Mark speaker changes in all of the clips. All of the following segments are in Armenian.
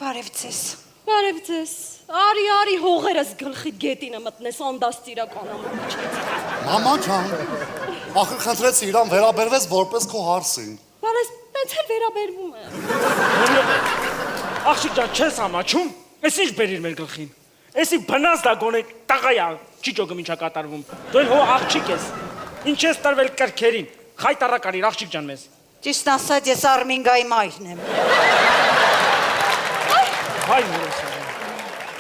Speaker 1: Բարև ձեզ։
Speaker 2: Բարև ձեզ։ Արի հողերս գլխիդ գետինը մտնես անդաստ իրականում։
Speaker 3: Մաման ջան, ախր խնդրեց իրան վերաբերվես որպես քո հարսին։
Speaker 2: Բայց մեծ էլ վերաբերվում է։
Speaker 4: Աղջիկ ջան, չես համաչում։ Էս ինչ բերիր մեր գլխին։ Էսի բնաս դա գոնե տղայա, չի ճոգը ինչա կատարվում։ Դու էլ հո աղջիկ ես։ Ինչ ես տրվել կրքերին։ Խայտարակ արիր աղջիկ ջան մեզ։
Speaker 1: Ճիշտ ասած ես Արմինգայի մայրն եմ։
Speaker 4: Հայ մուրոսը։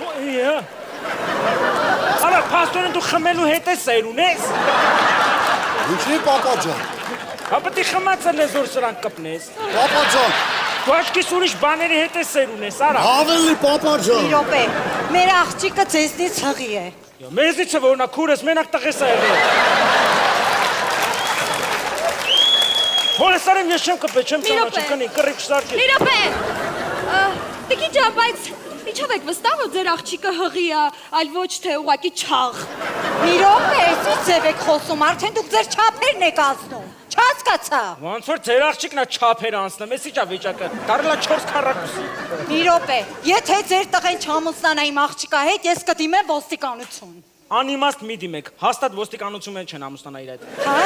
Speaker 4: Ոյա։ Արա փաստորեն դու խմելու հետ ես սեր ունես։
Speaker 3: Ինչի պապա ջան։
Speaker 4: Հա պետք է խմածել ես որ սրանք կպնես։
Speaker 3: Պապա ջան։
Speaker 4: Դու աչքիս ուրիշ բաների հետ ես սեր ունես, արա։
Speaker 3: Ավելի պապա
Speaker 1: Մի
Speaker 3: ջան։
Speaker 1: րոպե, մեր աղջիկը ձեզնից հղի է։
Speaker 4: Մեզից է որ նա քուրս մենակ տղես է եղել։ Հորես արեմ ես չեմ կպել, չեմ ճանաչում, կնի, կռիվ չսարքել։
Speaker 2: Մի րոպե։ Տիկի ջան, բայց ինչով եք վստահ որ ձեր աղջիկը հղի է, այլ ոչ թե ուղակի չաղ։
Speaker 1: Մի րոպե, էսի ձև եք խոսում, արդեն դուք ձեր չափերն եք ազնում։ Չհասկացա։
Speaker 4: Ոնց որ ձեր աղջիկն է չափեր անցնում, էս իջա վիճակը, դարելա 4 քառակուսի։
Speaker 1: Մի րոպե, եթե ձեր տղեն չամուսնանա իմ աղջիկա հետ, ես կդիմեմ ոստիկանություն։
Speaker 4: Անիմաստ մի դիմեք, հաստատ ոստիկանություն են չեն ամուսնանա իր հետ։
Speaker 1: Հա։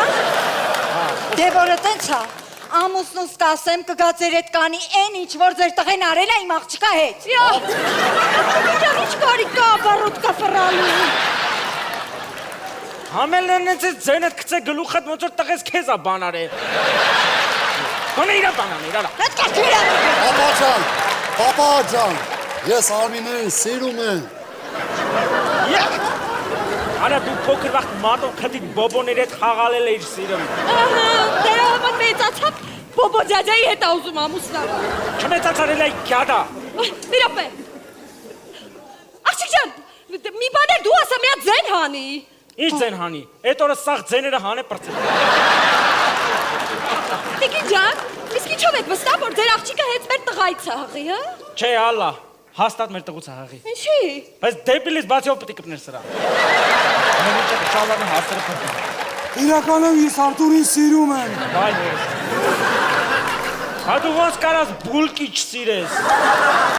Speaker 1: Դե որը տենց է, ամուսնուս կասեմ կգա ձեր հետ կանի այն ինչ որ ձեր տղեն արել է իմ աղջիկա հետ։
Speaker 2: Ինչ կարիք կա ապառոտ կֆռալու։
Speaker 4: Համելներն ես ձենդ գցե գլուխդ ոնց որ տղես քեզ է բան արել։ Գոնե իրա բան աներ, արա։
Speaker 1: Պետք է քիրա։
Speaker 3: Պապա ջան, ես Արմինեին սիրում եմ։
Speaker 4: Արա դու փոքր վաղ մատով քդի բոբոների հետ խաղալել էիր սիրում։
Speaker 2: Դրա համար մեծացավ բոբո ջաջայի հետ ուզում ամուսնանալ։
Speaker 4: Չմեծացարել այ գյադա։
Speaker 2: Մի րոպե։ Աղջիկ ջան, մի բան էլ դու ասա մի հատ ձեն հանի։
Speaker 4: Ինչ ձեն հանի։ Այդ օրը սաղ ձեները հանե պրծել։
Speaker 2: Տիկի ջան, իսկ ինչով եք վստահ որ ձեր աղջիկը հենց մեր տղայից է հղի, հա։
Speaker 4: Չէ, ալլա, հաստատ մեր տղուց է հղի։
Speaker 2: Ինչի։
Speaker 4: Բայց դեպիլից բացի ով պետք է կպներ սրա։ Մենք շալվարն հասցրը փոխել։
Speaker 5: Իրականում ես Արտուրին սիրում եմ։
Speaker 4: Բայ մերս։ Հա դու ոնց կարաս բուլկի չսիրես։